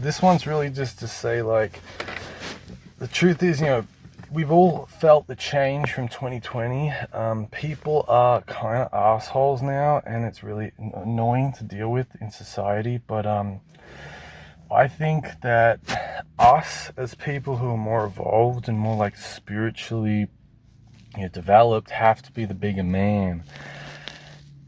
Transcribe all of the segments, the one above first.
This one's really just to say, like, the truth is, we've all felt the change from 2020. People are kind of assholes now, and it's really annoying to deal with in society. But I think that us as people who are more evolved and more like spiritually developed have to be the bigger man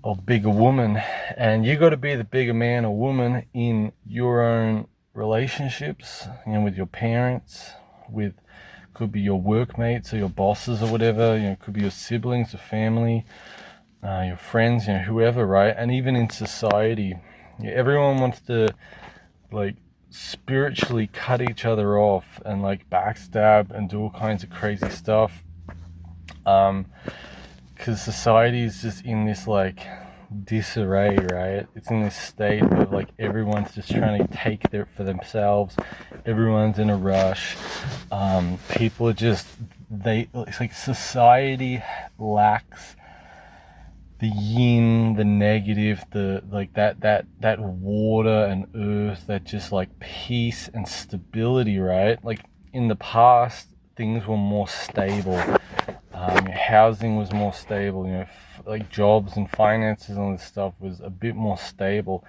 or bigger woman, and you got to be the bigger man or woman in your own relationships, with your parents, with could be your workmates or your bosses or whatever, could be your siblings or family, your friends, whoever, right? And even in society, everyone wants to like spiritually cut each other off and like backstab and do all kinds of crazy stuff, because society is just in this like disarray, right? It's in this state of like everyone's just trying to take it for themselves. Everyone's in a rush. People are just it's like society lacks the yin, the negative, the like that water and earth, that just like peace and stability, right? Like in the past, things were more stable. Housing was more stable, like jobs and finances and all this stuff was a bit more stable.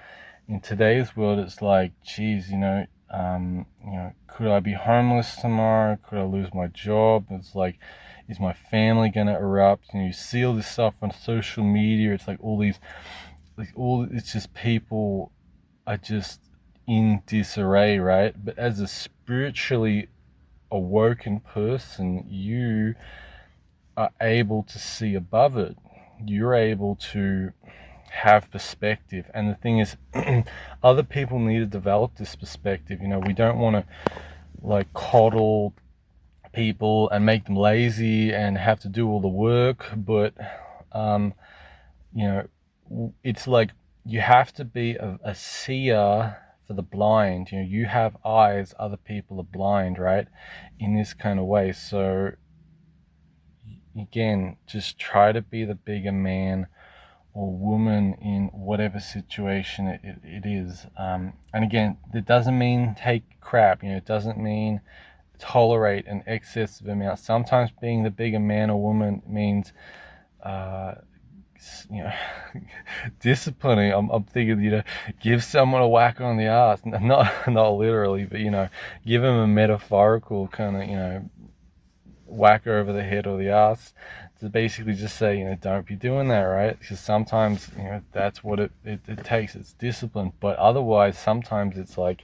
In today's world, it's like, geez, could I be homeless tomorrow? Could I lose my job? It's like, is my family gonna erupt? You see all this stuff on social media. It's like it's just people are just in disarray, right? But as a spiritually awoken person, you are able to see above it. You're able to have perspective. And the thing is, other people need to develop this perspective. We don't want to like coddle people and make them lazy and have to do all the work, but it's like you have to be a seer for the blind. You have eyes, other people are blind, right? In this kind of way. So again, just try to be the bigger man or woman in whatever situation it is. And again, it doesn't mean take crap. It doesn't mean tolerate an excessive amount. Sometimes being the bigger man or woman means disciplining. I'm thinking, give someone a whack on the ass. Not literally, but give them a metaphorical kind of whack over the head or the ass, to basically just say, don't be doing that, right? Because sometimes that's what it takes. It's discipline. But otherwise, sometimes it's like,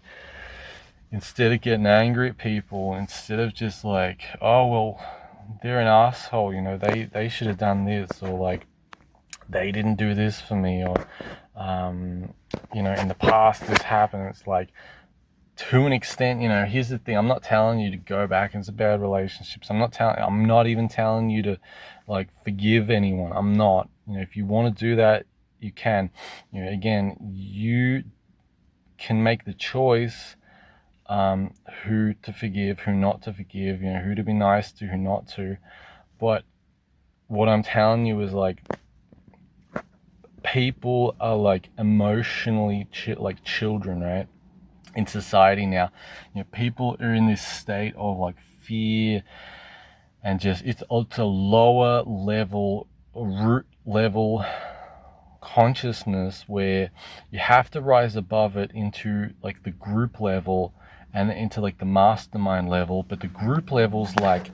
instead of getting angry at people, instead of just like, oh well, they're an asshole, they should have done this, or like they didn't do this for me, or in the past this happened. It's like, to an extent, here's the thing. I'm not telling you to go back into bad relationships. I'm not even telling you to like forgive anyone. I'm not. If you want to do that, you can. Again, you can make the choice who to forgive, who not to forgive, who to be nice to, who not to. But what I'm telling you is like, people are like emotionally like children, right? In society now, people are in this state of like fear, and just it's a lower level, root level consciousness, where you have to rise above it into like the group level and into like the mastermind level. But the group level's like,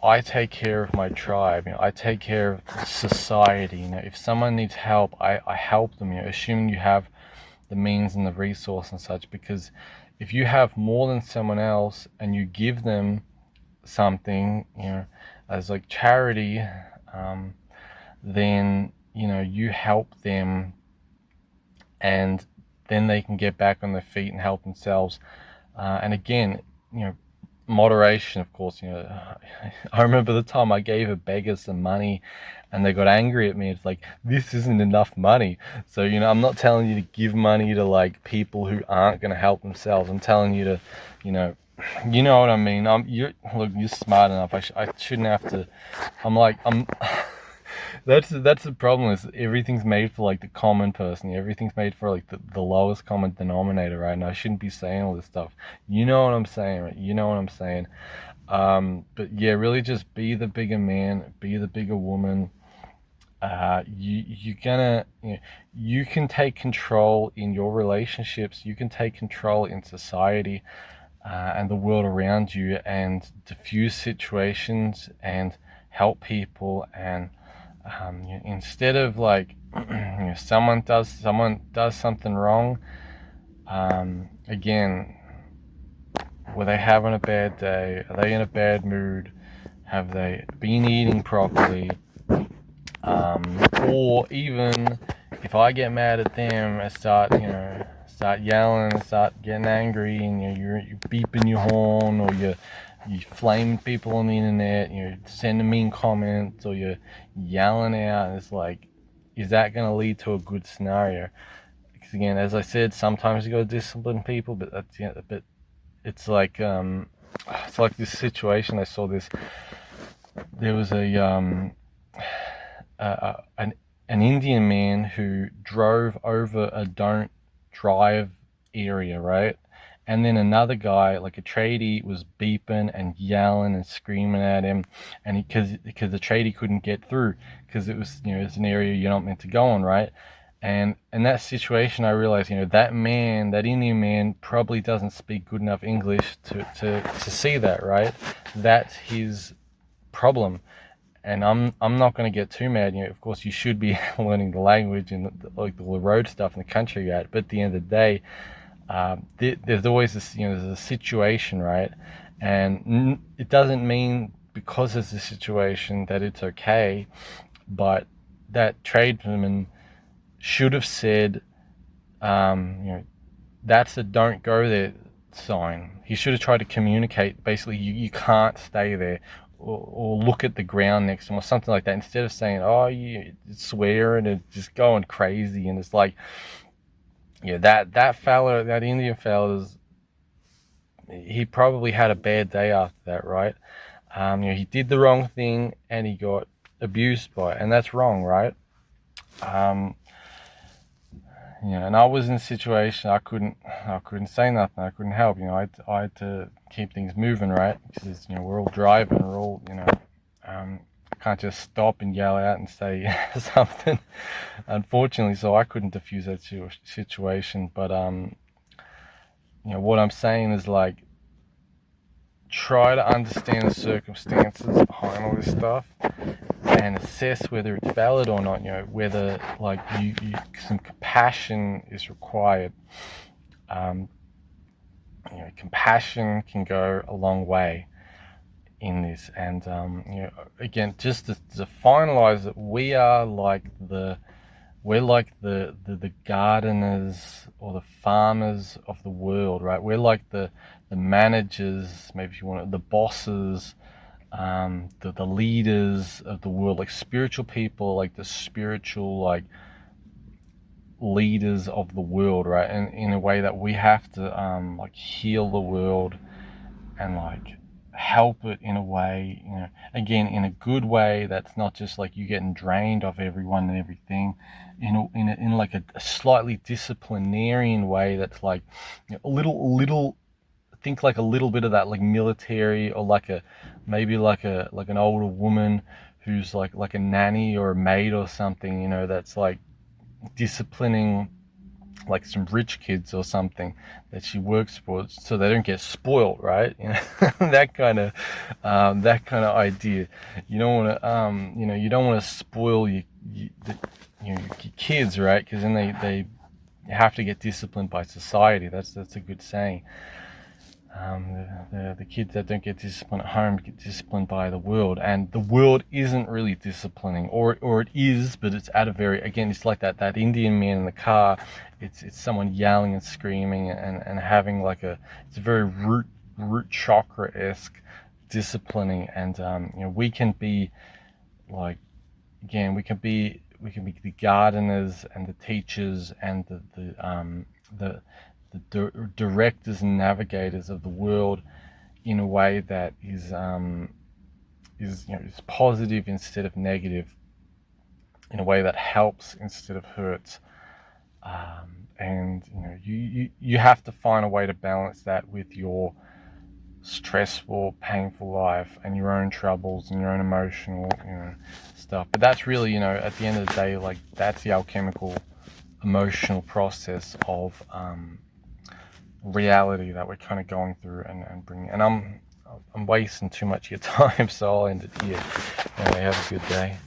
I take care of my tribe, I take care of society. If someone needs help, I help them, assuming you have the means and the resource and such. Because if you have more than someone else and you give them something, as like charity, then you help them, and then they can get back on their feet and help themselves. And again, moderation, of course. I remember the time I gave a beggar some money and they got angry at me. It's like, this isn't enough money. So I'm not telling you to give money to like people who aren't going to help themselves. I'm telling you to, you know what I mean. You're smart enough. I shouldn't have to. I'm That's the problem, is everything's made for like the common person. Everything's made for like the lowest common denominator, right? And I shouldn't be saying all this stuff. You know what I'm saying, right? You know what I'm saying. But yeah, really just be the bigger man, be the bigger woman. You can take control in your relationships. You can take control in society, and the world around you, and diffuse situations and help people. And instead of like someone does something wrong, again, were they having a bad day? Are they in a bad mood? Have they been eating properly? Or even if I get mad at them, I start yelling, start getting angry, and you're beeping your horn, or you flaming people on the internet, you're sending mean comments, or you're yelling out. And it's like, is that going to lead to a good scenario? Because again, as I said, sometimes you got to discipline people, but but it's like this situation. I saw this. There was an Indian man who drove over a don't drive area, right? And then another guy, like a tradie, was beeping and yelling and screaming at him, and because the tradie couldn't get through because it was it's an area you're not meant to go on, right? And in that situation, I realized that man, that Indian man, probably doesn't speak good enough English to see that, right? That's his problem. And I'm not going to get too mad. Of course, you should be learning the language and like the road stuff in the country you're at. But at the end of the day, there's always this, there's a situation, right? And it doesn't mean because there's a situation that it's okay. But that tradesman should have said, that's a don't go there sign. He should have tried to communicate. Basically, you can't stay there, or look at the ground next to him, or something like that. Instead of saying, "Oh, you swearing and just going crazy," and it's like, that fella, that Indian fella, he probably had a bad day after that, right? He did the wrong thing and he got abused by it, and that's wrong, right? Um, and I was in a situation I couldn't say nothing. I couldn't help. I had to keep things moving, right? Because we're all driving, we're all I can't just stop and yell out and say something. Unfortunately, so I couldn't diffuse that situation. But what I'm saying is like, try to understand the circumstances behind all this stuff and assess whether it's valid or not. Whether like some compassion is required. Compassion can go a long way in this. And again, just to finalize it, we're like the gardeners or the farmers of the world, right? We're like the managers, maybe if you want it, the bosses, the leaders of the world, like spiritual people, like the spiritual like leaders of the world, right? And in a way that we have to like heal the world and like help it in a way, again, in a good way that's not just like you getting drained of everyone and everything, in like a slightly disciplinarian way that's like a little think like a little bit of that like military, or like maybe like an older woman who's like a nanny or a maid or something, that's like disciplining like some rich kids or something that she works for, so they don't get spoiled, right? that kind of idea. You don't want to you don't want to spoil your kids, right? Because then they have to get disciplined by society. That's a good saying. The kids that don't get disciplined at home get disciplined by the world, and the world isn't really disciplining, or it is, but it's at a very, again, it's like that Indian man in the car. It's someone yelling and screaming and having like it's a very root chakra-esque disciplining. And we can be like, again, we can be the gardeners and the teachers and the directors and navigators of the world in a way that is positive instead of negative. in a way that helps instead of hurts. And you have to find a way to balance that with your stressful, painful life and your own troubles and your own emotional stuff. But that's really, at the end of the day, like, that's the alchemical emotional process of reality that we're kind of going through and bringing. And I'm wasting too much of your time, so I'll end it here. Anyway, have a good day.